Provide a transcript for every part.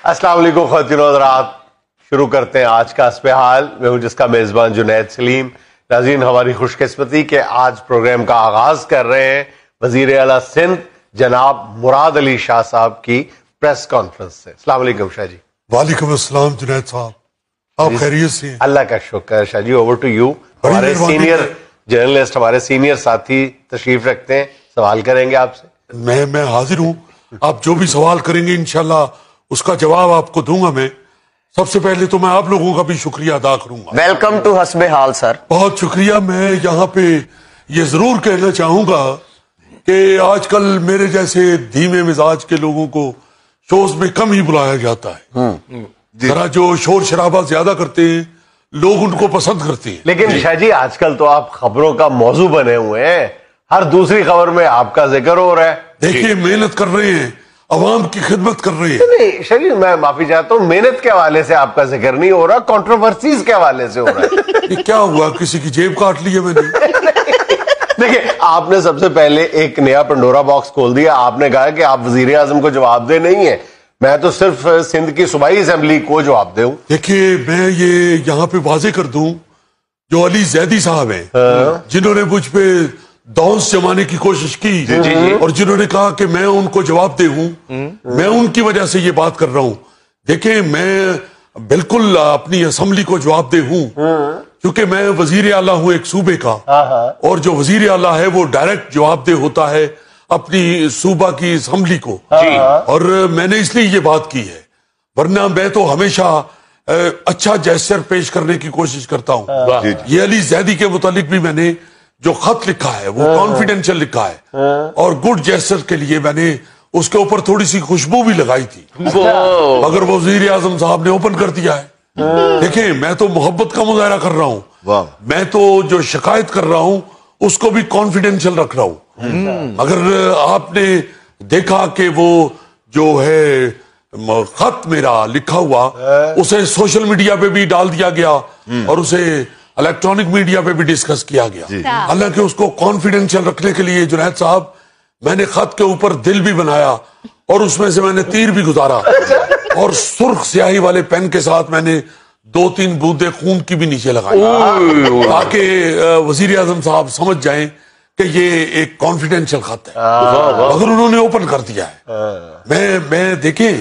السلام علیکم خواتین و حضرات، شروع کرتے ہیں آج کا حسب حال۔ میں ہوں جس کا میزبان جنید سلیم۔ ناظرین، ہماری خوش قسمتی کہ آج پروگرام کا آغاز کر رہے ہیں وزیر اعلیٰ سندھ جناب مراد علی شاہ صاحب کی پریس کانفرنس سے۔ السلام علیکم شاہ جی۔ وعلیکم السلام جنید صاحب، آپ خیریت سے ہیں؟ اللہ کا شکر Shah ji. Over to you. ہمارے سینئر جرنلسٹ، ہمارے سینئر ساتھی تشریف رکھتے ہیں، سوال کریں گے آپ سے۔ میں حاضر ہوں، آپ جو بھی سوال کریں گے انشاءاللہ اس کا جواب آپ کو دوں گا۔ میں سب سے پہلے تو میں آپ لوگوں کا بھی شکریہ ادا کروں گا۔ ویلکم ٹو حسب حال سر۔ بہت شکریہ۔ میں یہاں پہ یہ ضرور کہنا چاہوں گا کہ آج کل میرے جیسے دھیمے مزاج کے لوگوں کو شوز میں کم ہی بلایا جاتا ہے۔ ذرا جو شور شرابہ زیادہ کرتے ہیں لوگ ان کو پسند کرتے ہیں۔ لیکن شاہ جی آج کل تو آپ خبروں کا موضوع بنے ہوئے ہیں، ہر دوسری خبر میں آپ کا ذکر ہو رہا ہے۔ دیکھیے، محنت کر رہے ہیں، عوام کی خدمت کر رہے ہیں۔ نہیں شاہ جی، میں معافی چاہتا ہوں، محنت کے حوالے سے آپ کا ذکر نہیں ہو رہا، کنٹروورسیز کے حوالے سے ہو رہا ہے۔ یہ کیا ہوا، کسی کی جیب کاٹ لی ہے میں نے؟ دیکھیں، آپ نے سب سے پہلے ایک نیا پنڈورا باکس کھول دیا۔ آپ نے کہا کہ آپ وزیر اعظم کو جواب دہ نہیں ہیں، میں تو صرف سندھ کی صوبائی اسمبلی کو جواب دہ ہوں۔ دیکھیے، میں یہ یہاں پہ واضح کر دوں، جو علی زیدی صاحب ہیں جنہوں نے مجھ پہ دونس جمانے کی کوشش کی اور جنہوں نے کہا کہ میں ان کو جواب دہ ہوں، میں ان کی وجہ سے یہ بات کر رہا ہوں۔ دیکھیں، میں بالکل اپنی اسمبلی کو جواب دہ ہوں، کیونکہ میں وزیر اعلیٰ ہوں ایک صوبے کا، اور جو وزیر اعلیٰ ہے وہ ڈائریکٹ جواب دہ ہوتا ہے اپنی صوبہ کی اسمبلی کو، اور میں نے اس لیے یہ بات کی ہے، ورنہ میں تو ہمیشہ اچھا جیسچر پیش کرنے کی کوشش کرتا ہوں۔ یہ علی زیدی کے متعلق بھی میں نے جو خط لکھا ہے وہ کانفیڈینشل لکھا ہے، اور گڈ جیسچر کے لیے میں نے اس کے اوپر تھوڑی سی خوشبو بھی لگائی تھی، مگر وزیر اعظم صاحب نے اوپن کر دیا ہے۔ دیکھیں، میں تو محبت کا مظاہرہ کر رہا ہوں، میں تو جو شکایت کر رہا ہوں اس کو بھی کانفیڈینشل رکھ رہا ہوں۔ مگر آپ نے دیکھا کہ وہ جو ہے خط میرا لکھا ہوا اسے سوشل میڈیا پہ بھی ڈال دیا گیا اور اسے الیکٹرانک میڈیا پہ بھی ڈسکس کیا گیا۔ حالانکہ اس کو کانفیڈینشل رکھنے کے لیے جنید صاحب میں نے خط کے اوپر دل بھی بنایا اور اس میں سے میں نے تیر بھی گزارا، اور سرخ سیاہی والے پین کے ساتھ میں نے 2-3 بوندیں خون کی بھی نیچے لگائی، تاکہ وزیر اعظم صاحب سمجھ جائیں کہ یہ ایک کانفیڈینشل خط ہے، مگر انہوں نے اوپن کر دیا ہے۔ میں دیکھیں،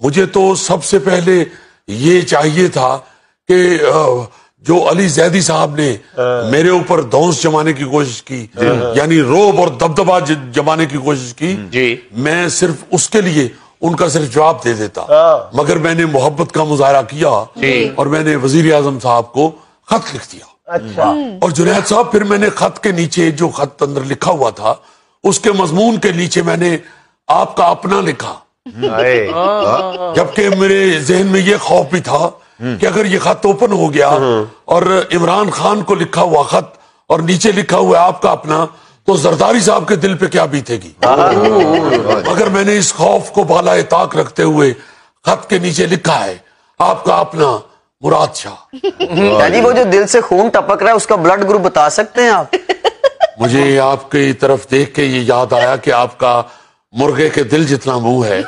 مجھے تو سب سے پہلے یہ چاہیے تھا کہ جو علی زیدی صاحب نے میرے اوپر دونس جمانے کی کوشش کی، یعنی روب اور دبدبا جمانے کی کوشش کی، میں صرف اس کے لیے ان کا صرف جواب دے دیتا، مگر میں نے محبت کا مظاہرہ کیا اور میں نے وزیر اعظم صاحب کو خط لکھ دیا۔ اور جنید صاحب، پھر میں نے خط کے نیچے جو خط اندر لکھا ہوا تھا اس کے مضمون کے نیچے میں نے آپ کا اپنا لکھا، جبکہ میرے ذہن میں یہ خوف بھی تھا کہ اگر یہ خط اوپن ہو گیا اور عمران خان کو لکھا ہوا خط اور نیچے لکھا ہوا آپ کا اپنا، تو زرداری صاحب کے دل پہ کیا بیتے گی۔ مگر میں نے اس خوف کو بالائے طاق رکھتے ہوئے خط کے نیچے لکھا ہے آپ کا اپنا مراد شاہ۔ یعنی وہ جو دل سے خون ٹپک رہا ہے اس کا بلڈ گروپ بتا سکتے ہیں آپ؟ مجھے آپ کی طرف دیکھ کے یہ یاد آیا کہ آپ کا مرغے کے دل جتنا منہ ہے،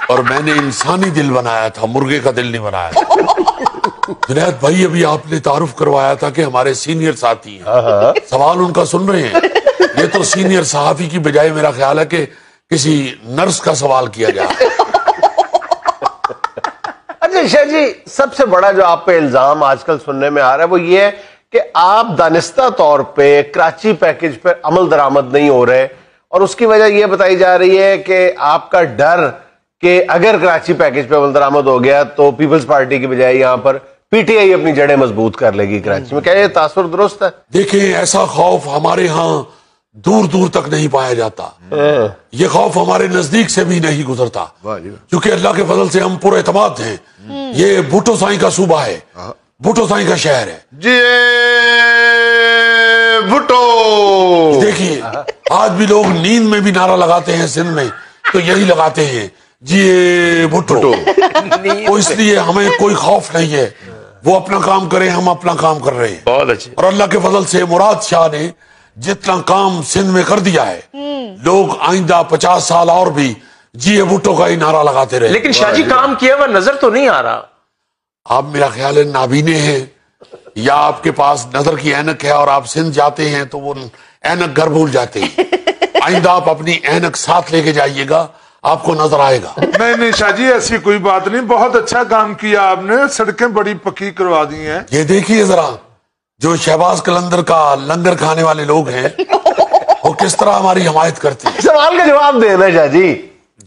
اور میں نے انسانی دل بنایا تھا، مرغے کا دل نہیں بنایا تھا۔ جنید بھائی، ابھی آپ نے تعارف کروایا تھا کہ ہمارے سینئر ساتھی ہیں، سوال ان کا سن رہے ہیں۔ یہ تو سینئر صحافی کی بجائے میرا خیال ہے کہ کسی نرس کا سوال کیا جائے۔ اچھا شاہ جی، سب سے بڑا جو آپ پہ الزام آج کل سننے میں آ رہا ہے وہ یہ ہے کہ آپ دانستہ طور پہ کراچی پیکج پر عمل درآمد نہیں ہو رہے، اور اس کی وجہ یہ بتائی جا رہی ہے کہ آپ کا ڈر کہ اگر کراچی پیکج پہ عمل درآمد ہو گیا تو پیپلز پارٹی کی بجائے یہاں پر پی ٹی آئی اپنی جڑیں مضبوط کر لے گی کراچی میں۔ کیا یہ تاثر درست ہے؟ دیکھیں، ایسا خوف ہمارے ہاں دور دور تک نہیں پایا جاتا، یہ خوف ہمارے نزدیک سے بھی نہیں گزرتا، کیونکہ اللہ کے فضل سے ہم پر اعتماد ہیں۔ یہ بھٹو سائیں کا صوبہ ہے، بھٹو سائیں کا شہر ہے جی بھٹو۔ دیکھیے، آج بھی لوگ نیند میں بھی نعرہ لگاتے ہیں سندھ میں تو یہی لگاتے ہیں، جی بھٹو۔ تو اس لیے ہمیں کوئی خوف نہیں ہے، وہ اپنا کام کریں، ہم اپنا کام کر رہے ہیں۔ بہت اچھے۔ اور اللہ کے فضل سے مراد شاہ نے جتنا کام سندھ میں کر دیا ہے، لوگ آئندہ 50 سال اور بھی جی بھٹو کا ہی نعرہ لگاتے رہے. لیکن شاہ جی کام کیا ہوا نظر تو نہیں آ رہا. آپ میرا خیال ہے نابینے ہیں یا آپ کے پاس نظر کی اینک ہے اور آپ سندھ جاتے ہیں تو وہ اینک گھر بھول جاتے ہیں. آئندہ آپ اپنی اینک ساتھ لے کے جائیے گا, آپ کو نظر آئے گا. نہیں شاہ جی ایسی کوئی بات نہیں, بہت اچھا کام کیا آپ نے, سڑکیں بڑی پکی کروا دی ہیں. یہ دیکھیے ذرا جو شہباز قلندر کا لنگر کھانے والے لوگ ہیں وہ کس طرح ہماری حمایت کرتے ہیں. سوال کا جواب دینا شاہ جی.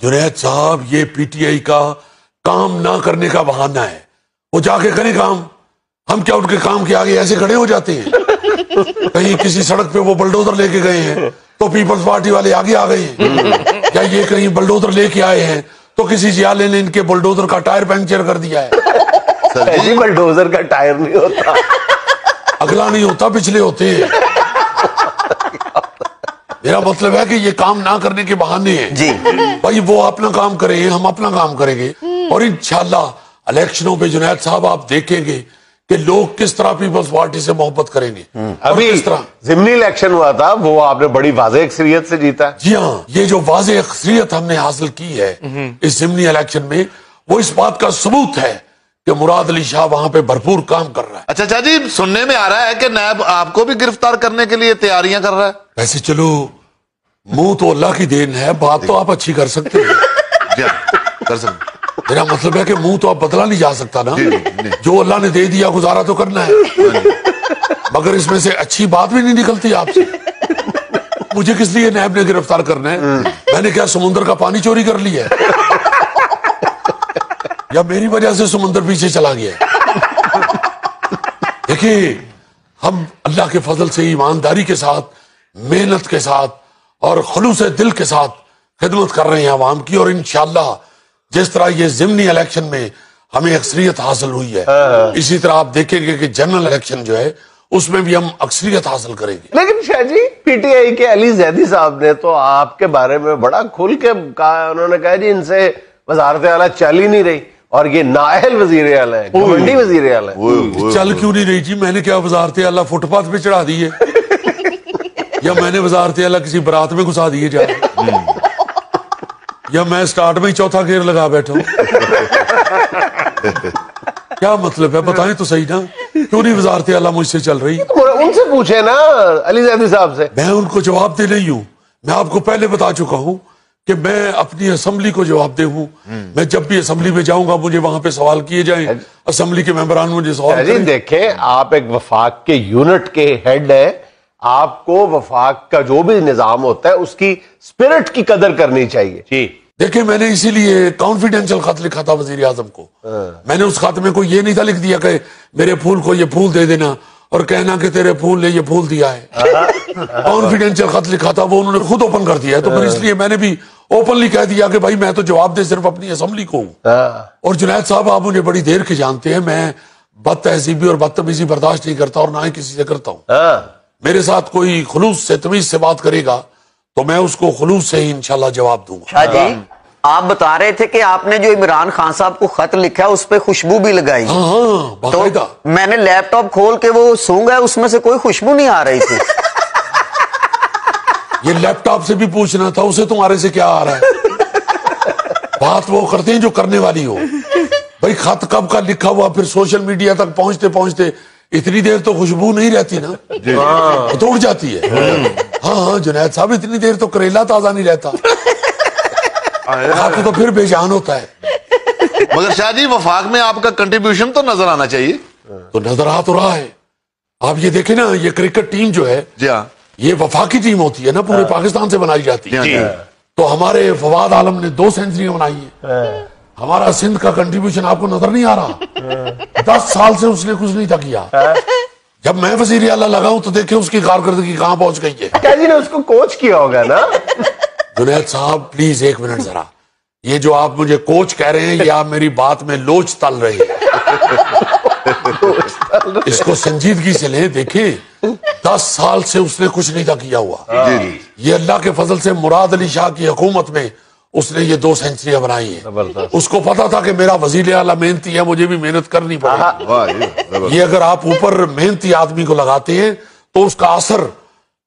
جنید صاحب یہ پی ٹی آئی کا کام نہ کرنے کا بہانہ ہے. وہ جا کے کریں کام, ہم کیا ان کے کام کے آگے ایسے کھڑے ہو جاتے ہیں. کہیں کسی سڑک پہ وہ بلڈوزر لے کے گئے ہیں تو پیپلز پارٹی والے آگے آ گئے ہیں. کیا یہ کہیں بلڈوزر لے کے آئے ہیں تو کسی جیالے نے ان کے بلڈوزر کا ٹائر پنکچر کر دیا ہے. جی بلڈوزر کا ٹائر نہیں ہوتا, اگلا نہیں ہوتا, پچھلے ہوتے ہیں. میرا مطلب ہے کہ یہ کام نہ کرنے کے بہانے ہیں. جی بھائی وہ اپنا کام کریں گے, ہم اپنا کام کریں گے, اور انشاءاللہ الیکشنوں پہ جنید صاحب آپ دیکھیں گے کہ لوگ کس طرح پیپلز پارٹی سے محبت کریں گے. ابھی کس طرح ضمنی الیکشن ہوا تھا, وہ آپ نے بڑی واضح اکثریت سے جیتا. جی ہاں, یہ جو واضح اکثریت ہم نے حاصل کی ہے اس ضمنی الیکشن میں, وہ اس بات کا ثبوت ہے کہ مراد علی شاہ وہاں پہ بھرپور کام کر رہا ہے. اچھا شاہ جی سننے میں آ رہا ہے کہ نیب آپ کو بھی گرفتار کرنے کے لیے تیاریاں کر رہا ہے. ویسے چلو منہ تو اللہ کی دین ہے, بات تو آپ اچھی کر سکتے ہیں. جی کر سکتے. میرا مطلب ہے کہ منہ تو آپ بدلا نہیں جا سکتا نا, جو اللہ نے دے دیا گزارا تو کرنا ہے. مگر اس میں سے اچھی بات بھی نہیں نکلتی آپ سے. مجھے کس لیے نیب نے گرفتار کرنا ہے؟ میں نے کیا سمندر کا پانی چوری کر لیا ہے یا میری وجہ سے سمندر پیچھے چلا گیا ہے؟ دیکھیں ہم اللہ کے فضل سے ایمانداری کے ساتھ, محنت کے ساتھ اور خلوص دل کے ساتھ خدمت کر رہے ہیں عوام کی, اور انشاءاللہ جس طرح یہ ضمنی الیکشن میں ہمیں اکثریت حاصل ہوئی ہے اسی طرح آپ دیکھیں گے کہ جنرل الیکشن جو ہے اس میں بھی ہم اکثریت حاصل کریں گے. لیکن شاہ جی پی ٹی آئی کے علی زیدی صاحب نے تو آپ کے بارے میں بڑا کھل کے کہا, انہوں نے کہا جی ان سے وزارت اعلیٰ چل ہی نہیں رہی اور یہ نااہل وزیر اعلیٰ ہے, گھمنڈی وزیر اعلیٰ ہے. چل کیوں نہیں رہی جی؟ میں نے کیا وزارت اعلیٰ فٹ پاتھ پہ چڑھا دی ہے یا میں نے وزارت اعلیٰ کسی برات میں گھسا دیے جا یا میں سٹارٹ میں ہی چوتھا گیئر لگا بیٹھا ہوں؟ کیا مطلب ہے بتائیں تو صحیح نا, کیوں نہیں وزارت اعلیٰ مجھ سے چل رہی؟ ان سے پوچھے نا علی زیدی صاحب سے. میں ان کو جواب دے نہیں ہوں, میں آپ کو پہلے بتا چکا ہوں کہ میں اپنی اسمبلی کو جواب دے ہوں. میں جب بھی اسمبلی میں جاؤں گا مجھے وہاں پہ سوال کیے جائیں, اسمبلی کے ممبران مجھے سوال کریں. دیکھیں آپ ایک وفاق کے یونٹ کے ہیڈ ہیں, آپ کو وفاق کا جو بھی نظام ہوتا ہے اس کی اسپرٹ کی قدر کرنی چاہیے. جی دیکھیں میں نے اسی لیے کانفیڈینشل خط لکھا تھا وزیر اعظم کو. میں نے اس خط میں کوئی یہ نہیں تھا لکھ دیا کہ میرے پھول کو یہ پھول دے دینا اور کہنا کہ تیرے پھول نے یہ پھول دیا ہے. کانفیڈینشل خط لکھا تھا, وہ انہوں نے خود اوپن کر دیا ہے, تو پھر اس لیے میں نے بھی اوپنلی کہہ دیا کہ بھائی میں تو جواب دے صرف اپنی اسمبلی کو ہوں. اور جنید صاحب آپ مجھے بڑی دیر کے جانتے ہیں, میں بد تہذیبی اور بدتمیزی برداشت نہیں کرتا اور نہ ہی کسی سے کرتا ہوں. میرے ساتھ کوئی خلوص سے تمیز سے بات کرے گا تو میں اس کو خلوص سے ہی انشاءاللہ جواب دوں گا. شاہ جی آپ بتا رہے تھے کہ آپ نے جو عمران خان صاحب کو خط لکھا اس پہ خوشبو بھی لگائی. ہاں باقاعدہ. تو میں نے لیپ ٹاپ کھول کے وہ سونگا ہے, اس میں سے کوئی خوشبو نہیں آ رہی تھی. یہ لیپ ٹاپ سے بھی پوچھنا تھا, اسے تمہارے سے کیا آ رہا ہے؟ بات وہ کرتے ہیں جو کرنے والی ہو. بھائی خط کب کا لکھا ہوا, پھر سوشل میڈیا تک پہنچتے پہنچتے اتنی دیر تو خوشبو نہیں رہتی نا, تو اڑ جاتی ہے. ہاں جنید صاحب اتنی دیر تو کریلا تازہ نہیں رہتا, آپ کو تو پھر بے جان ہوتا ہے. مگر شاہ جی وفاق میں آپ کا کنٹریبیوشن تو نظر آنا چاہیے. تو نظر آ تو رہا ہے. آپ یہ دیکھیں نا, یہ کرکٹ ٹیم جو ہے جی ہاں یہ وفاقی ٹیم ہوتی ہے نا, پورے پاکستان سے بنائی جاتی ہے. تو ہمارے فواد عالم نے 2 سینچریاں بنائی ہیں. ہمارا سندھ کا کنٹریبیوشن آپ کو نظر نہیں آ رہا؟ 10 سال سے اس نے کچھ نہیں تھا کیا. جب میں وزیر اعلیٰ لگا ہوں تو دیکھیں اس کی کارکردگی کہاں پہنچ گئی ہے. کیا جی نے اس کو کوچ کیا ہوگا نا. جنید صاحب پلیز ایک منٹ ذرا, یہ جو آپ مجھے کوچ کہہ رہے ہیں یہ آپ میری بات میں لوچ تل رہے ہیں. اس کو سنجیدگی سے لیں. دیکھیں 10 سال سے اس نے کچھ نہیں تھا کیا ہوا. یہ اللہ کے فضل سے مراد علی شاہ کی حکومت میں اس نے یہ 2 سینچریاں بنائی ہیں. اس کو پتا تھا کہ میرا وزیر اعلیٰ محنتی ہے, مجھے بھی محنت کرنی پڑے. یہ اگر آپ اوپر محنتی آدمی کو لگاتے ہیں تو اس کا اثر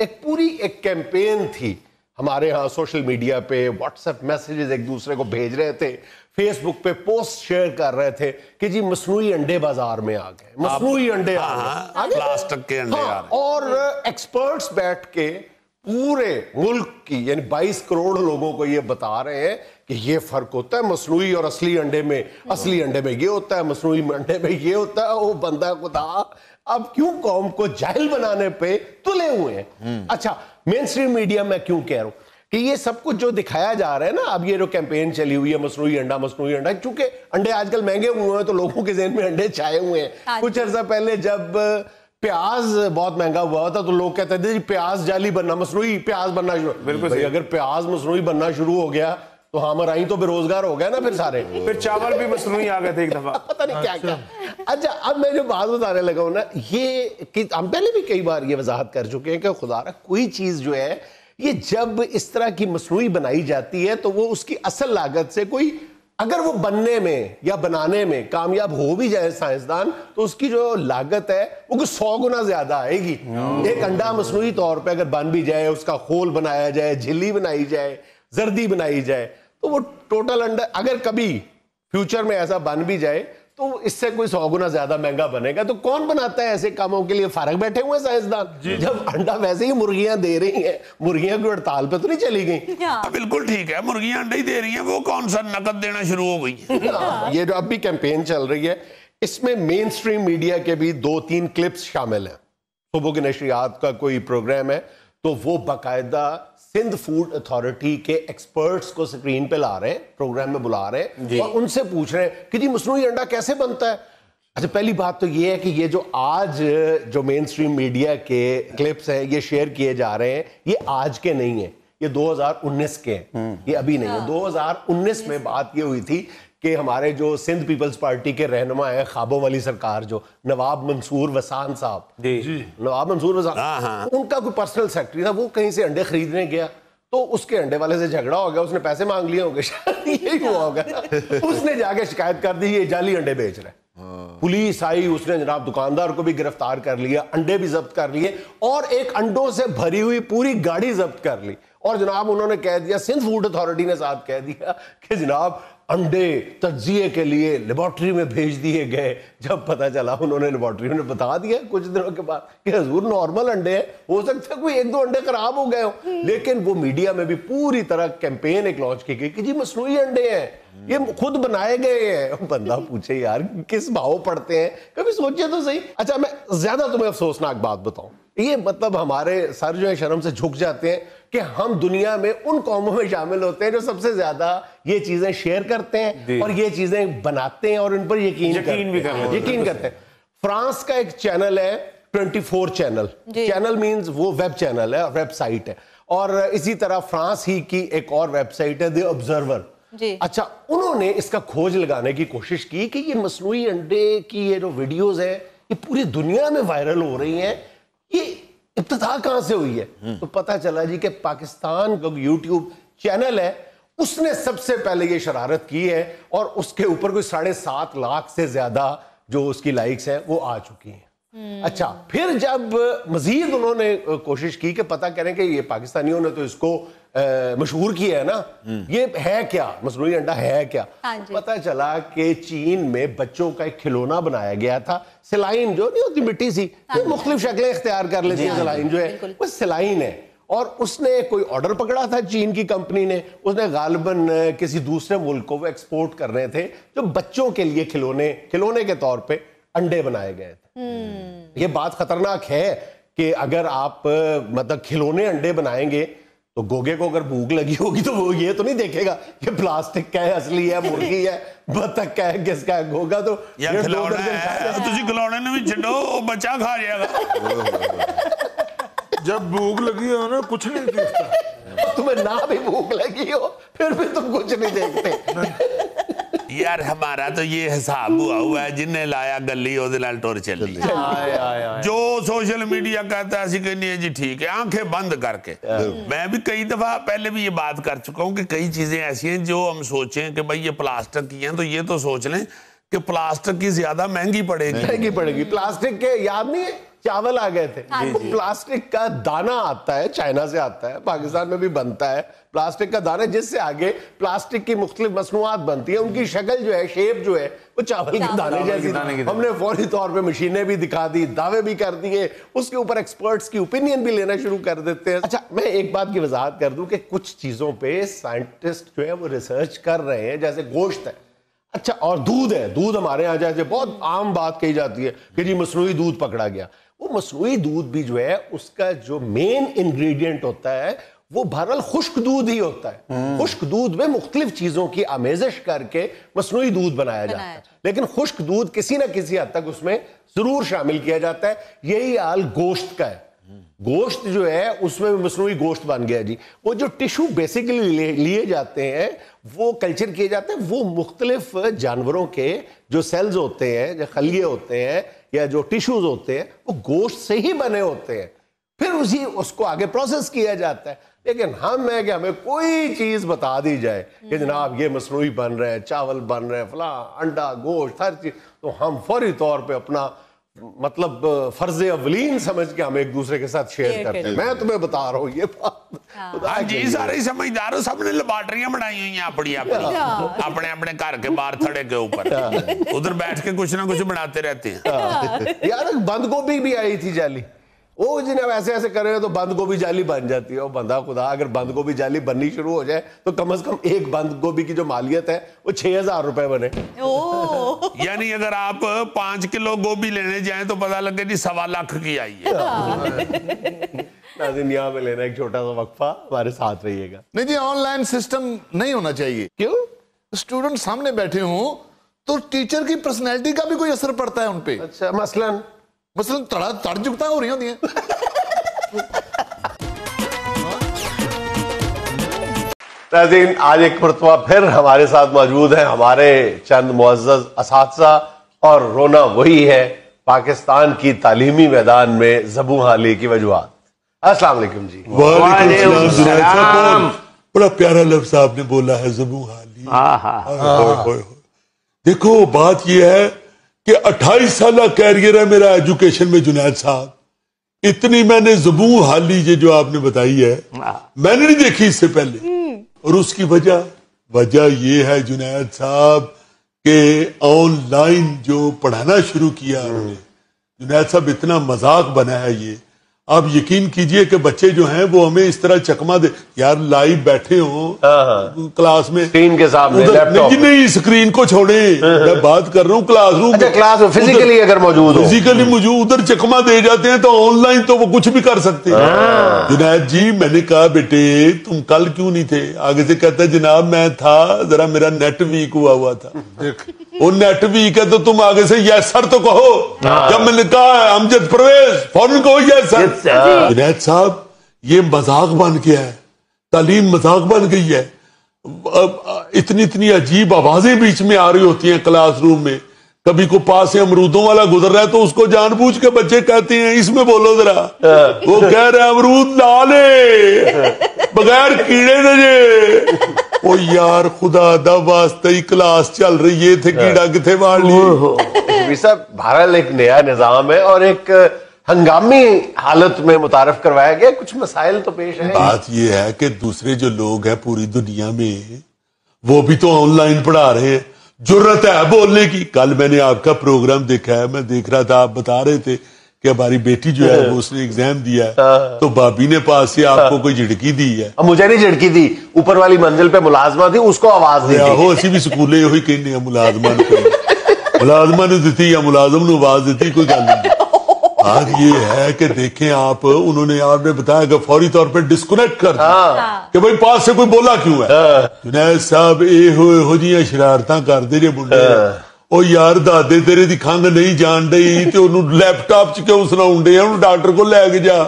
ایک پوری ایک کیمپین تھی ہمارے ہاں سوشل میڈیا پہ، واٹس ایپ میسیجز ایک دوسرے کو بھیج رہے تھے، فیس بک پہ پوسٹ شیئر کر رہے تھے کہ جی مصنوعی انڈے بازار میں آ گئے، مصنوعی انڈے پلاسٹک کے انڈے آ رہے ہیں، اور ایکسپرٹس بیٹھ کے پورے ملک کی یعنی 22 کروڑ لوگوں کو یہ بتا رہے ہیں کہ یہ فرق ہوتا ہے مصنوعی اور اصلی انڈے میں، اصلی انڈے میں یہ ہوتا ہے، مصنوعی انڈے میں یہ ہوتا ہے۔ وہ بندہ خدا اب کیوں قوم کو جاہل بنانے پہ تلے ہوئے ہیں؟ اچھا مین اسٹریم میڈیا میں کیوں کہہ رہا ہوں کہ یہ سب کچھ جو دکھایا جا رہا ہے نا، اب یہ جو کیمپین چلی ہوئی ہے مصنوعی انڈا، چونکہ انڈے آج کل مہنگے ہوئے ہیں تو لوگوں کے ذہن میں انڈے چھائے ہوئے ہیں۔ کچھ عرصہ پہلے جب پیاز بہت مہنگا ہوا تھا تو لوگ کہتے تھے جی پیاز جعلی بننا، مصنوعی پیاز بننا شروع، بالکل اگر پیاز مصنوعی بننا شروع ہو گیا تو ہم رائیں تو بے روزگار ہو گیا نا پھر سارے، پھر چاول بھی مصنوعی آ گئے تھے ایک دفعہ، پتہ نہیں کیا کیا۔ اچھا اب میں جو بات بتانے لگا ہوں نا، یہ ہم پہلے بھی کئی بار یہ وضاحت کر چکے ہیں کہ خدا را کوئی چیز جو ہے یہ جب اس طرح کی مصنوعی بنائی جاتی ہے تو وہ اس کی اصل لاگت سے کوئی، اگر وہ بننے میں یا بنانے میں کامیاب ہو بھی جائے سائنسدان تو اس کی جو لاگت ہے وہ کچھ 100 گنا زیادہ آئے گی۔ ایک انڈا مصنوعی طور پہ اگر بن بھی جائے، اس کا خول بنایا جائے، جھلی بنائی جائے، زردی بنائی جائے، تو وہ ٹوٹل انڈا اگر کبھی فیوچر میں ایسا بن بھی جائے تو اس سے کوئی 100 گنا زیادہ مہنگا بنے گا۔ تو کون بناتا ہے ایسے کاموں کے لیے؟ فارغ بیٹھے ہوئے ہیں سائنسدان۔ جب انڈا ویسے ہی مرغیاں دے رہی ہیں، مرغیاں کوئی ہڑتال پہ تو نہیں چلی گئی؟ بالکل ٹھیک ہے، مرغیاں انڈے ہی دے رہی ہیں، وہ کون سا نقد دینا شروع ہو گئی ہے؟ یہ جو اب بھی کیمپین چل رہی ہے اس میں مین سٹریم میڈیا کے بھی 2-3 کلپس شامل ہیں۔ صبح کی نشریات کا کوئی پروگرام ہے تو وہ باقاعدہ سندھ فوڈ اتھارٹی کے ایکسپرٹس کو سکرین پہ لا رہے ہیں، پروگرام میں بلا رہے ہیں اور ان سے پوچھ رہے ہیں کہ جی مصنوعی انڈا کیسے بنتا ہے۔ اچھا پہلی بات تو یہ ہے کہ یہ جو آج جو مین سٹریم میڈیا کے کلپس ہیں یہ شیئر کیے جا رہے ہیں، یہ آج کے نہیں ہیں، یہ 2019 کے ہیں، یہ ابھی نہیں ہے۔ 2019 میں بات یہ ہوئی تھی کہ ہمارے جو سندھ پیپلز پارٹی کے رہنما ہیں خوابوں والی سرکار، جو نواب منصور وسان صاحب، نواب منصور وسان، ان کا کوئی پرسنل سیکرٹری تھا، وہ کہیں سے انڈے خریدنے گیا تو اس کے انڈے والے سے جھگڑا ہو گیا، اس نے پیسے مانگ لیے ہوں گے، شاید یہی ہوا ہوگا، اس نے جا کے شکایت کر دی یہ جعلی انڈے بیچ رہے ہیں۔ پولیس آئی، اس نے جناب دکاندار کو بھی گرفتار کر لیا، انڈے بھی ضبط کر لیے اور ایک انڈوں سے بھری ہوئی پوری گاڑی ضبط کر لی، اور جناب انہوں نے کہہ دیا، سندھ فوڈ اتھارٹی نے ساتھ کہہ دیا کہ جناب انڈے تجزیے کے لیے لیبارٹری میں بھیج دیے گئے۔ جب پتہ چلا انہوں نے لیبارٹری میں بتا دیا کچھ دنوں کے بعد کہ حضور نارمل انڈے ہیں، ہو سکتا ہے کوئی 1-2 انڈے خراب ہو گئے ہوں، لیکن وہ میڈیا میں بھی پوری طرح کیمپین ایک لانچ کی گئی کہ جی مصنوعی انڈے ہیں، یہ خود بنائے گئے ہیں۔ بندہ پوچھے یار کس بھاؤ پڑتے ہیں، کبھی سوچے تو صحیح۔ اچھا میں زیادہ تمہیں افسوسناک بات بتاؤں، یہ مطلب ہمارے سر جو ہے شرم سے جھک جاتے ہیں کہ ہم دنیا میں ان قوموں میں شامل ہوتے ہیں جو سب سے زیادہ یہ چیزیں شیئر کرتے ہیں اور یہ چیزیں بناتے ہیں اور ان پر یقین کرتے ہیں۔ فرانس کا ایک چینل ہے 24 چینل، چینل مینز وہ ویب چینل ہے، ویب سائٹ ہے، اور اسی طرح فرانس ہی کی ایک اور ویب سائٹ ہے دی آبزرور۔ اچھا انہوں نے اس کا کھوج لگانے کی کوشش کی کہ یہ مصنوعی انڈے کی یہ جو ویڈیوز ہیں یہ پوری دنیا میں وائرل ہو رہی ہیں، یہ ابتدا کہاں سے ہوئی ہے؟ تو پتہ چلا جی کہ پاکستان کا یوٹیوب چینل ہے، اس نے سب سے پہلے یہ شرارت کی ہے اور اس کے اوپر کوئی 7.5 لاکھ سے زیادہ جو اس کی لائکس ہیں وہ آ چکی ہیں۔ اچھا پھر جب مزید انہوں نے کوشش کی کہ پتہ کریں کہ یہ پاکستانیوں نے تو اس کو مشہور کیا ہے نا، یہ ہے کیا مصنوعی انڈا ہے کیا؟ پتہ چلا کہ چین میں بچوں کا ایک کھلونا بنایا گیا تھا، سلائن جو نہیں ہوتی مٹی سی، مختلف شکلیں اختیار کر لیتی ہیں، سلائن جو ہے وہ سلائن ہے، اور اس نے کوئی آرڈر پکڑا تھا چین کی کمپنی نے، اس نے غالباً کسی دوسرے ملک کو وہ ایکسپورٹ کر رہے تھے جو بچوں کے لیے کھلونے کے طور پہ انڈے بنائے گئے تھے۔ یہ بات خطرناک ہے کہ اگر آپ مطلب کھلونے انڈے بنائیں گے تو گوگے کو اگر بھوک لگی ہوگی تو وہ یہ تو نہیں دیکھے گا کہ پلاسٹک کا ہے، اصلی ہے، مرغی ہے، بطخ کا ہے، کس کا ہے، گوگا تو کھلونے نے بھی چھڈو بچہ کھا جائے گا۔ جب بھوک لگی ہو نا کچھ نہیں دیکھتا، تمہیں نہ بھی بھوک لگی ہو پھر بھی تم کچھ نہیں دیکھتے۔ یار ہمارا تو یہ حساب ہوا ہے جنہیں لایا گلی وہ دلال ٹور چلی، جو سوشل میڈیا کہتا ہے اسی کہنی ہے جی ٹھیک ہے، آنکھیں بند کر کے۔ میں بھی کئی دفعہ پہلے بھی یہ بات کر چکا ہوں کہ کئی چیزیں ایسی ہیں جو ہم سوچیں کہ بھائی یہ پلاسٹک کی ہیں تو یہ تو سوچ لیں کہ پلاسٹک کی زیادہ مہنگی پڑے گی۔ پلاسٹک کے یاد نہیں ہے چاول آ گئے تھے. پلاسٹک کا دانا آتا ہے, چائنا سے آتا ہے, پاکستان میں بھی بنتا ہے پلاسٹک کا دانا, جس سے آگے پلاسٹک کی مختلف مصنوعات بنتی ہیں. ان کی شکل جو ہے, شیپ جو ہے, وہ چاول کے دانے جیسی. ہم نے فوری طور پہ مشینیں بھی دکھا دی, دعوے بھی کر دیے, اس کے اوپر ایکسپرٹس کی اوپینین بھی لینا شروع کر دیتے ہیں. اچھا, میں ایک بات کی وضاحت کر دوں کہ کچھ چیزوں پہ سائنٹسٹ جو ہے وہ ریسرچ کر رہے ہیں, جیسے گوشت ہے. اچھا, اور دودھ ہے. دودھ ہمارے یہاں جیسے بہت عام بات کہی جاتی ہے کہ جی مصنوعی دودھ پکڑا گیا. وہ مصنوعی دودھ بھی جو ہے اس کا جو مین انگریڈینٹ ہوتا ہے وہ بہرحال خشک دودھ ہی ہوتا ہے. خشک دودھ میں مختلف چیزوں کی آمیزش کر کے مصنوعی دودھ بنایا جاتا ہے, لیکن خشک دودھ کسی نہ کسی حد تک اس میں ضرور شامل کیا جاتا ہے. یہی حال گوشت کا ہے. گوشت جو ہے اس میں مصنوعی گوشت بن گیا جی. وہ جو ٹیشو بیسیکلی لیے جاتے ہیں, وہ کلچر کیے جاتے ہیں, وہ مختلف جانوروں کے جو سیلز ہوتے ہیں, جو خلیے ہوتے ہیں یا جو ٹیشوز ہوتے ہیں, وہ گوشت سے ہی بنے ہوتے ہیں. پھر اس کو آگے پروسیس کیا جاتا ہے. لیکن ہم ہے کہ ہمیں کوئی چیز بتا دی جائے کہ جناب یہ مصنوعی بن رہے ہیں, چاول بن رہے ہیں, فلاں انڈا گوشت ہر چیز, تو ہم فوری طور پہ اپنا مطلب فرض اولین سمجھ کے ہم ایک دوسرے کے ساتھ شیئر کرتے ہیں. میں تمہیں بتا رہا ہوں یہ بات. جی سارے سمجھداروں, سب نے لیبارٹریاں بنائی ہوئی ہیں اپنی اپنے اپنے گھر کے باہر تھڑے کے اوپر, ادھر بیٹھ کے کچھ نہ کچھ بناتے رہتے ہیں. یار بند گوبھی بھی آئی تھی جالی, وہ جنہیں ایسے ایسے کرے تو بند گوبھی جالی بن جاتی ہے. وہ بندہ خدا, اگر بند گوبھی جالی بننی شروع ہو جائے تو کم از کم ایک بند گوبھی کی جو مالیت ہے وہ 6,000 روپے بنے. یعنی اگر آپ 5 کلو گوبھی لینے جائیں تو پتہ لگے جی 1.25 لاکھ کی آئی ہے. ناظرین, یہاں پہ لینا ایک چھوٹا سا وقفہ, ہمارے ساتھ رہیے گا. نہیں جی, آن لائن سسٹم نہیں ہونا چاہیے. کیوں؟ اسٹوڈنٹ سامنے بیٹھے ہوں تو ٹیچر کی پرسنالٹی کا بھی کوئی اثر پڑتا ہے ان پہ. اچھا, مثلاً تڑ جگتا ہو رہی ہوتی ہیں. ناظرین, آج ایک مرتبہ پھر ہمارے ساتھ موجود ہیں ہمارے چند معزز اساتذہ, اور رونا وہی ہے پاکستان کی تعلیمی میدان میں زبوں حالی کی وجوہات. السلام علیکم جی. وعلیکم السلام. بڑا پیارا لفظ آپ نے بولا ہے, زبوں حالی. دیکھو بات یہ ہے کہ 28 سالہ کیریئر ہے میرا ایجوکیشن میں جنید صاحب. اتنی میں نے زبوں حالی یہ جو آپ نے بتائی ہے میں نے نہیں دیکھی اس سے پہلے. اور اس کی وجہ یہ ہے جنید صاحب کہ آن لائن جو پڑھانا شروع کیا انہوں نے, جنید صاحب اتنا مذاق بنا ہے یہ. آپ یقین کیجئے کہ بچے جو ہیں وہ ہمیں اس طرح چکما دے, یار لائیو بیٹھے ہوں کلاس میں, اسکرین کے سامنے, لیپ ٹاپ. نہیں اسکرین کو چھوڑیں, میں بات کر رہا ہوں کلاس روم. اچھا, کلاس میں فزیکلی اگر موجود ہو, فزیکلی موجود, ادھر چکما دے جاتے ہیں, تو آن لائن تو وہ کچھ بھی کر سکتے ہیں. جنید جی میں نے کہا بیٹے تم کل کیوں نہیں تھے؟ آگے سے کہتا ہے جناب میں تھا, ذرا میرا نیٹ ویک ہوا تھا. وہ نیٹ ویک ہے تو تم آگے سے یس سر تو کہو. جب میں نے کہا امجد پرویز فوراً کہو یس سر. جنید صاحب یہ مذاق بن گیا ہے, تعلیم مذاق بن گئی ہے. اتنی عجیب آوازیں بیچ میں آ رہی ہوتی ہیں کلاس روم میں. کبھی کو پاس سے امرودوں والا گزر رہا ہے تو اس کو جان بوجھ کے بچے کہتے ہیں اس میں بولو ذرا, وہ کہہ رہے امرود لا لے بغیر کیڑے دے. وہ یار خدا دا واسطے کلاس چل رہی ہے, تھے کیڑا کتنے مار لیے. صاحب بہرحال ایک نیا نظام ہے اور ایک ہنگامی حالت میں متعارف کروایا گیا, کچھ مسائل تو پیش ہیں. بات یہ ہے کہ دوسرے جو لوگ ہیں پوری دنیا میں وہ بھی تو آن لائن پڑھا رہے ہیں, جرت ہے بولنے کی. کل میں نے آپ کا پروگرام دیکھا ہے, میں دیکھ رہا تھا, آپ بتا رہے تھے کہ ہماری بیٹی جو ہے وہ اس نے ایگزام دیا ہے تو بابی نے پاس سے آپ کو کوئی جھڑکی دی ہے. مجھے نہیں جھڑکی دی, اوپر والی منزل پہ ملازمہ تھی, اس کو آواز دی ہو. اسی بھی سکولے ہوئی کہنے ملازمہ نے دیتی یا ملازم نے آواز دیتی, کوئی گل نہیں. آج یہ ہے کہ دیکھیں آپ, انہوں نے آپ نے بتایا کہ فوری طور پہ ڈسکنیکٹ کر دیا کہ بھائی پاس سے کوئی بولا کیوں ہے. جنید صاحب ہو جی شرارتاں کر دے جے منڈے, او یار دادے تیرے دی کھنگ نہیں جان ڈئی تے انہوں لیپ ٹاپ چ کیوں سناؤں ڈے, انہوں ڈاکٹر کو لے کے جا.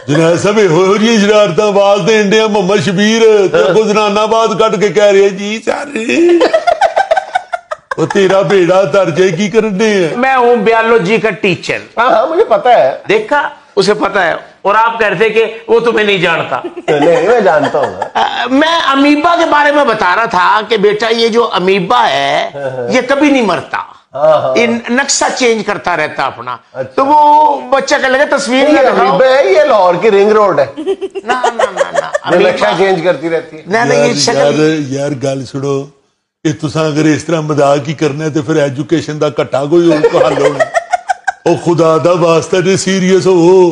جنید صاحب ہو جی شرارتاں آواز دین ڈے, محمد شبیر کو زنانہ بات کٹ کے کہہ رہے جی سارے وہ تیرا بیڑا تر جائے کی کرنے ہیں. میں ہوں بیالوجی کا ٹیچر. ہاں مجھے پتا ہے, دیکھا اسے پتا ہے, اور آپ کہتے کہ وہ تمہیں نہیں جانتا. نہیں میں جانتا ہوں. میں امیبا کے بارے میں بتا رہا تھا کہ بیٹا یہ جو امیبا ہے یہ کبھی نہیں مرتا. نقشہ چینج کرتا رہتا اپنا. تو وہ بچہ کہ لگے تصویر یہ لاہور کی رنگ روڈ ہے نقشہ چینج کرتی رہتی ہے. یار گل سنو, تساں اگر اس طرح مذاق ہی کرنا ہے تو پھر ایجوکیشن دا کٹا کوئی حل ہونا. او خدا دا واسطہ جی سیریس ہو.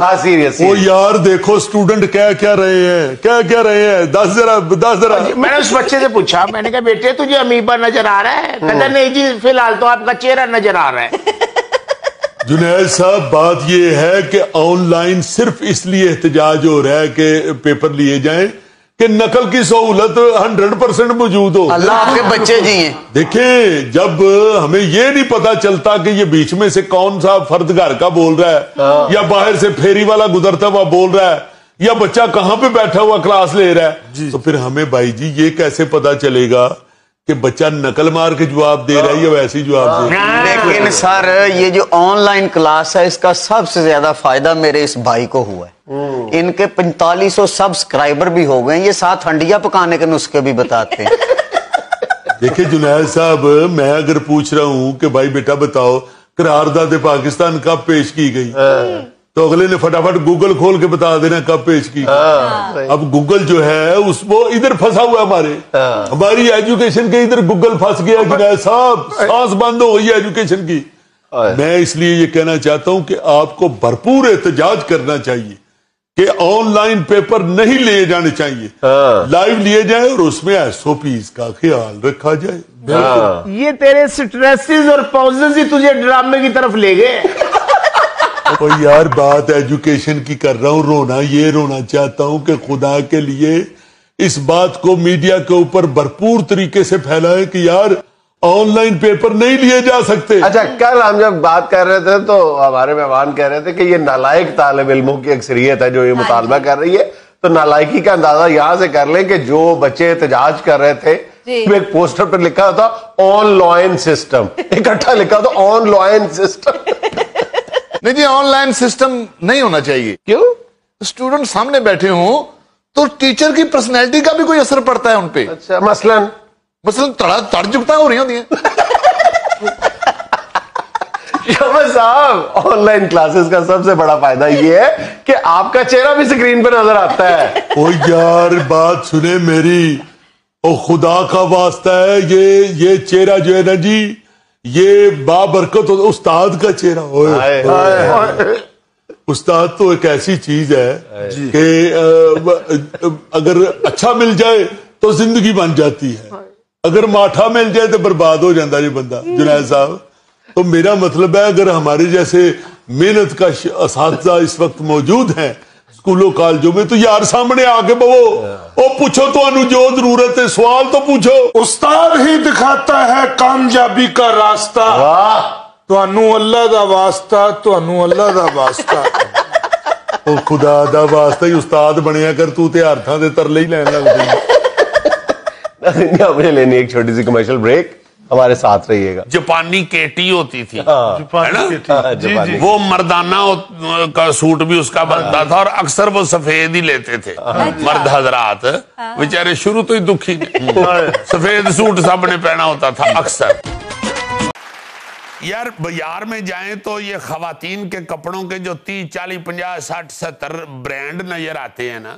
او یار دیکھو اسٹوڈنٹ کیا رہے ہیں 10 ذرا. میں نے اس بچے سے پوچھا, میں نے کہا بیٹے تجھے امیبا نظر آ رہا ہے؟ کہتا نہیں جی فی الحال تو آپ کا چہرہ نظر آ رہا ہے. جنید صاحب بات یہ ہے کہ آن لائن صرف اس لیے احتجاج ہو رہا ہے کہ پیپر لیے جائیں کہ نقل کی سہولت 100% موجود ہو. اللہ آپ کے بچے جی ہیں. دیکھیں جب ہمیں یہ نہیں پتا چلتا کہ یہ بیچ میں سے کون سا فرد گھر کا بول رہا ہے یا باہر سے پھیری والا گزرتا ہوا بول رہا ہے یا بچہ کہاں پہ بیٹھا ہوا کلاس لے رہا ہے, تو پھر ہمیں بھائی جی یہ کیسے پتا چلے گا کہ بچہ نقل مار کے جواب دے رہا ہے یا ویسے ہی جواب دے رہا ہے؟ لیکن سر یہ جو آن لائن کلاس ہے اس کا سب سے زیادہ فائدہ میرے اس بھائی کو ہوا ہے. ان کے 4500 سبسکرائبر بھی ہو گئے ہیں. یہ 7 ہنڈیاں پکانے کے نسخے بھی بتاتے ہیں. دیکھیں جنید صاحب, میں اگر پوچھ رہا ہوں کہ بھائی بیٹا بتاؤ قرارداد پاکستان کب پیش کی گئی, تو اگلے نے فٹافٹ گوگل کھول کے بتا دینا کب پیش کی. اب گوگل جو ہے وہ ادھر پھنسا ہوا ہے ہماری ایجوکیشن کے ادھر گوگل پھنس گیا جنید صاحب, سانس بند ہو گئی ایجوکیشن کی. میں اس لیے یہ کہنا چاہتا ہوں کہ آپ کو بھرپور احتجاج کرنا چاہیے کہ آن لائن پیپر نہیں لیے جانے چاہیے, لائیو لیے جائیں اور اس میں SOPs کا خیال رکھا جائے. یہ تیرے سٹریسز اور پاؤزز ہی تجھے ڈرامے کی طرف لے گئے. اور یار بات ایجوکیشن کی کر رہا ہوں, رونا چاہتا ہوں کہ خدا کے لیے اس بات کو میڈیا کے اوپر بھرپور طریقے سے پھیلائے کہ یار آن لائن پیپر نہیں لیے جا سکتے. اچھا کل ہم جب بات کر رہے تھے تو ہمارے مہمان کہہ رہے تھے کہ یہ نالائق طالب علموں کی اکثریت ہے جو یہ مطالبہ کر رہی ہے. تو نالائقی کا اندازہ یہاں سے کر لیں کہ جو بچے احتجاج کر رہے تھے ایک پوسٹر پر لکھا ہوتا آن لائن سسٹم, اکٹھا لکھا ہوتا آن لائن سسٹم. نہیں جی آن لائن سسٹم نہیں ہونا چاہیے. کیوں؟ اسٹوڈنٹ سامنے بیٹھے ہوں تو ٹیچر کی پرسنالٹی کا بھی کوئی اثر پڑتا ہے ان پہ. اچھا مثلاً تڑ جگتا ہو رہی ہوتی ہیں. شمس صاحب آن لائن کلاسز کا سب سے بڑا فائدہ یہ ہے کہ آپ کا چہرہ بھی سکرین پہ نظر آتا ہے. او یار بات سنیں میری, او خدا کا واسطہ ہے یہ چہرہ جو ہے نا جی یہ بابرکت استاد کا چہرہ. استاد تو ایک ایسی چیز ہے کہ اگر اچھا مل جائے تو زندگی بن جاتی ہے, اگر ماٹھا مل جائے تو برباد ہو جاتا یہ بندہ. جنید صاحب تو میرا مطلب ہے اگر ہمارے جیسے محنت کا اساتذہ اس وقت موجود ہیں اسکولوں کالجوں میں تو یار سامنے آ کے پوچھو تو انو جو ضرورت ہے سوال تو پوچھو. استاد ہی دکھاتا ہے کامیابی کا راستہ. تو انو اللہ دا واسطہ, تو انو اللہ دا واسطہ. او خدا دا واسطہ ہی استاد بنیا کر, تو تے ہر تھاں دے ترلے ہی لین لگ گئی. مجھے لینی ایک چھوٹی سی کمرشل بریک, ہمارے ساتھ رہیے گا. جاپانی کیٹی ہوتی تھی وہ مردانہ کا سوٹ بھی اس کا بنتا تھا اور اکثر وہ سفید ہی لیتے تھے مرد حضرات. بیچارے شروع تو ہی دکھی سفید سوٹ سب نے پہنا ہوتا تھا اکثر. یار بازار میں جائیں تو یہ خواتین کے کپڑوں کے جو 30 40 50 60 70 برانڈ نظر آتے ہیں نا,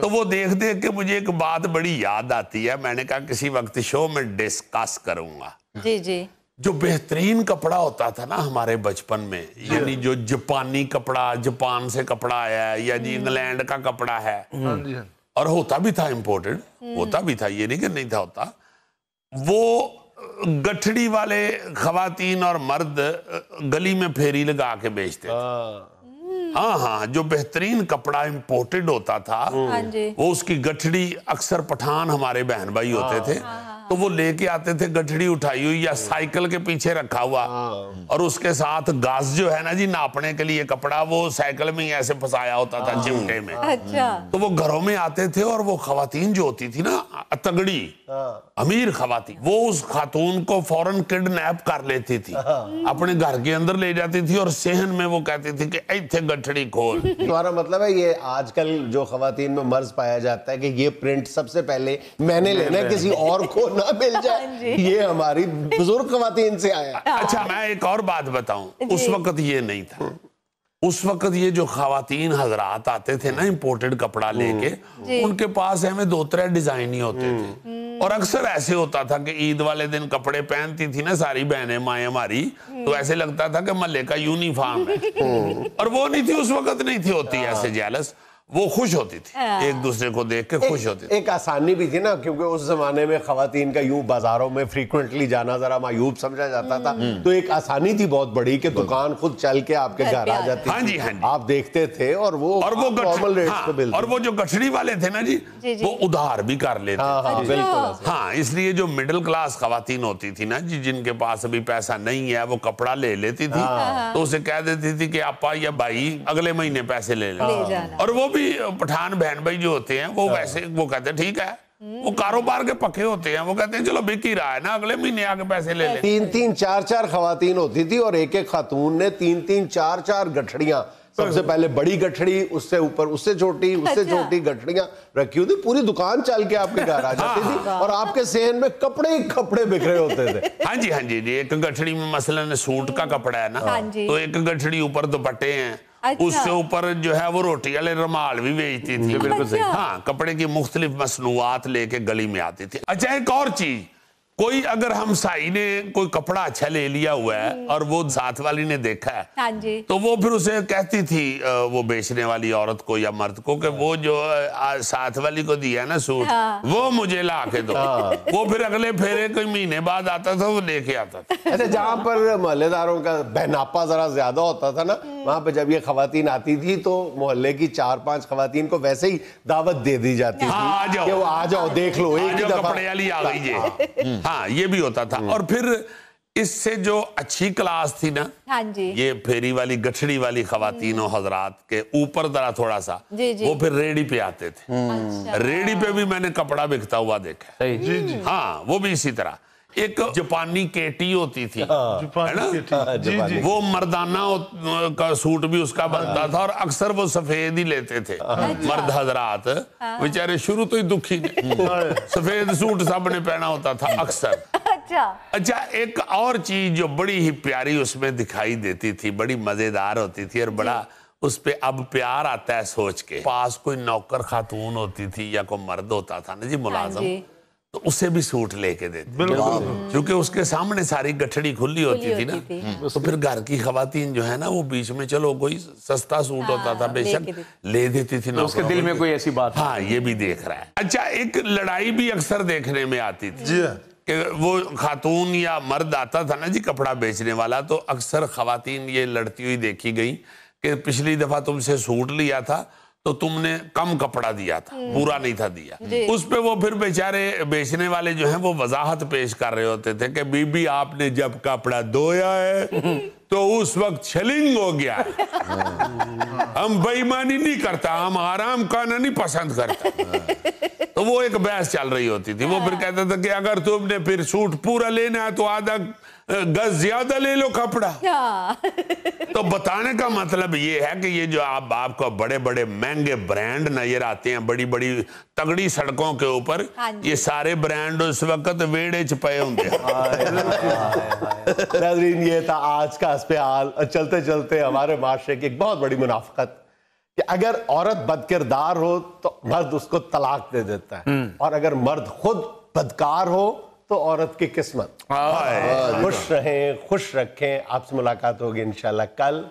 تو وہ دیکھ کے مجھے ایک بات بڑی یاد آتی ہے. میں نے کہا کسی وقت شو میں ڈسکس کروں گا. جی جو بہترین کپڑا ہوتا تھا نا ہمارے بچپن میں, یعنی جو جاپانی کپڑا, جاپان سے کپڑا آیا ہے یا جی انگلینڈ کا کپڑا ہے, اور ہوتا بھی تھا امپورٹڈ, ہوتا بھی تھا, یہ نہیں کہ نہیں تھا ہوتا. وہ گٹھڑی والے خواتین اور مرد گلی میں پھیری لگا کے بیچتے تھے. ہاں جو بہترین کپڑا امپورٹڈ ہوتا تھا وہ اس کی گٹھڑی, اکثر پٹھان ہمارے بہن بھائی ہوتے تھے تو وہ لے کے آتے تھے گٹھڑی اٹھائی ہوئی یا سائیکل کے پیچھے رکھا ہوا, اور اس کے ساتھ گاز جو ہے نا جی ناپنے کے لیے کپڑا وہ سائیکل میں ہی ایسے پھنسایا ہوتا تھا چمٹے میں. تو وہ گھروں میں آتے تھے اور وہ خواتین جو ہوتی تھی نا تگڑی امیر خواتین, وہ اس خاتون کو فوراً کڈنیپ کر لیتی تھی, اپنے گھر کے اندر لے جاتی تھی اور صحن میں وہ کہتی تھی کہ ایتھے گٹھڑی کھول. تمہارا مطلب ہے یہ آج کل جو خواتین میں مرض پایا جاتا ہے کہ یہ پرنٹ سب سے پہلے میں نے لینا ہے, کسی اور کو نہ مل جائے, یہ ہماری بزرگ خواتین سے آیا. اچھا میں ایک اور بات بتاؤں, اس وقت یہ نہیں تھا. اس وقت یہ جو خواتین حضرات آتے تھے نا امپورٹڈ کپڑا لے کے, ان کے پاس ہمیں 2-3 ڈیزائن ہی ہوتے تھے, اور اکثر ایسے ہوتا تھا کہ عید والے دن کپڑے پہنتی تھی نا ساری بہنیں مائیں ہماری, تو ایسے لگتا تھا کہ محلے کا یونیفارم ہے, اور وہ نہیں تھی اس وقت, نہیں تھی ہوتی ایسے جیلس, وہ خوش ہوتی تھی ایک دوسرے کو دیکھ کے خوش ہوتی تھی. ایک آسانی بھی تھی نا, کیونکہ اس زمانے میں خواتین کا یوں بازاروں میں فریکوینٹلی جانا ذرا معیوب سمجھا جاتا تھا, تو ایک آسانی تھی بہت بڑی کہ دکان خود چل کے آپ کے گھر آ جاتی تھی, آپ دیکھتے تھے, اور وہ نارمل ریٹس پہ ملتے. اور وہ جو گٹھڑی والے تھے نا جی, وہ ادھار بھی کر لیتے. ہاں, اس لیے جو مڈل کلاس خواتین ہوتی تھی نا جی, جن کے پاس ابھی پیسہ نہیں ہے, وہ کپڑا لے لیتی تھی, تو اسے کہہ دیتی تھی کہ آپا یا بھائی اگلے مہینے پیسے لے لیں, اور وہ پٹھان بہن بھائی جو ہوتے ہیں وہ ویسے وہ کہتے ہیں ٹھیک ہے, وہ کاروبار کے پکے ہوتے ہیں, وہ کہتے ہیں چلو بک ہی رہا ہے نا, اگلے مہینے آ کے پیسے لے لیں. 3-3 4-4 خواتین ہوتی تھی, اور ایک خاتون نے 3-3 4-4 گٹھڑیاں, سب سے پہلے بڑی گٹھڑی, اس سے اوپر اس سے چھوٹی, اس سے چھوٹی گٹھڑیاں رکھی ہوتی, پوری دکان چل کے آپ کے گھر آ جاتی تھی, اور آپ کے صحن میں کپڑے بکھرے ہوتے تھے. ہاں جی, ایک گٹھڑی میں مثلا سوٹ کا کپڑا ہے نا, تو ایک گٹھڑی اوپر دوپٹے ہیں, اس سے اوپر جو ہے وہ روٹی والے رومال بھی بیچتی تھی. بالکل صحیح. ہاں, کپڑے کی مختلف مصنوعات لے کے گلی میں آتی تھی. اچھا ایک اور چیز, کوئی اگر ہمسائی نے کوئی کپڑا اچھا لے لیا ہوا ہے اور وہ ساتھ والی نے دیکھا ہے, تو وہ پھر اسے کہتی تھی وہ بیچنے والی عورت کو یا مرد کو کہ وہ جو ساتھ والی کو دیا نا سوٹ, وہ مجھے لا کے دو. وہ پھر اگلے پھیرے کوئی مہینے بعد آتا تھا, وہ لے کے آتا تھا. ایسے جہاں پر محلے داروں کا بہناپا ذرا زیادہ ہوتا تھا نا, وہاں پہ جب یہ خواتین آتی تھی تو محلے کی 4-5 خواتین کو ویسے ہی دعوت دے دی جاتی تھی کہ وہ آ جاؤ دیکھ لو, ایک ہی دفعہ کپڑے والی آ گئی جی. ہاں, یہ بھی ہوتا تھا. اور پھر اس سے جو اچھی کلاس تھی نا, یہ پھیری والی گٹھڑی والی خواتین و حضرات کے اوپر ذرا تھوڑا سا, وہ پھر ریڑی پہ آتے تھے. ریڑی پہ بھی میں نے کپڑا بکتا ہوا دیکھا. ہاں, وہ بھی اسی طرح. ایک جاپانی کیٹی ہوتی تھی, وہ مردانہ کا سوٹ بھی اس کا بنتا تھا, اور اکثر وہ سفید ہی لیتے تھے مرد حضرات, بیچارے شروع تو ہی دکھی نے, سفید سوٹ سب نے پہنا ہوتا تھا اکثر. اچھا ایک اور چیز جو بڑی ہی پیاری اس میں دکھائی دیتی تھی, بڑی مزیدار ہوتی تھی, اور بڑا اس پہ اب پیار آتا ہے سوچ کے, پاس کوئی نوکر خاتون ہوتی تھی یا کوئی مرد ہوتا تھا نا جی ملازم, تو اسے بھی سوٹ لے کے دیتے, کیونکہ اس کے سامنے ساری گٹھڑی کھلی ہوتی تھی نا, تو پھر گھر کی خواتین جو ہے نا وہ بیچ میں چلو کوئی سستا سوٹ ہوتا تھا بے شک لے دیتی تھی, اس کے دل میں کوئی ایسی بات. ہاں, یہ بھی دیکھ رہا ہے. اچھا ایک لڑائی بھی اکثر دیکھنے میں آتی تھی کہ وہ خاتون یا مرد آتا تھا نا جی کپڑا بیچنے والا, تو اکثر خواتین یہ لڑتی ہوئی دیکھی گئی کہ پچھلی دفعہ تم سے سوٹ لیا تھا تو تم نے کم کپڑا دیا تھا, پورا نہیں تھا دیا. اس پہ وہ پھر بیچارے بیچنے والے جو ہیں وہ وضاحت پیش کر رہے ہوتے تھے کہ بی بی آپ نے جب کپڑا دھویا ہے تو اس وقت چھلنگ ہو گیا ہے, ہم بے ایمانی نہیں کرتا, ہم آرام کھانا نہیں پسند کرتا. تو وہ ایک بحث چل رہی ہوتی تھی. وہ پھر کہتا تھا کہ اگر تم نے پھر سوٹ پورا لینا ہے تو آدھا گز زیادہ لے لو کپڑا. تو بتانے کا مطلب یہ ہے کہ یہ جو آپ کو بڑے بڑے مہنگے برانڈ نظر آتے ہیں بڑی بڑی تگڑی سڑکوں کے اوپر, یہ سارے برانڈ اس وقت ویڑے چپے ہوں گے. ناظرین, یہ تھا آج کا اس پہ حال. چلتے چلتے ہمارے معاشرے کی ایک بہت بڑی منافقت کہ اگر عورت بد کردار ہو تو مرد اس کو طلاق دے دیتا ہے, اور اگر مرد خود بدکار ہو تو عورت کی قسمت. خوش رہیں, خوش رکھیں. آپ سے ملاقات ہوگی انشاءاللہ کل.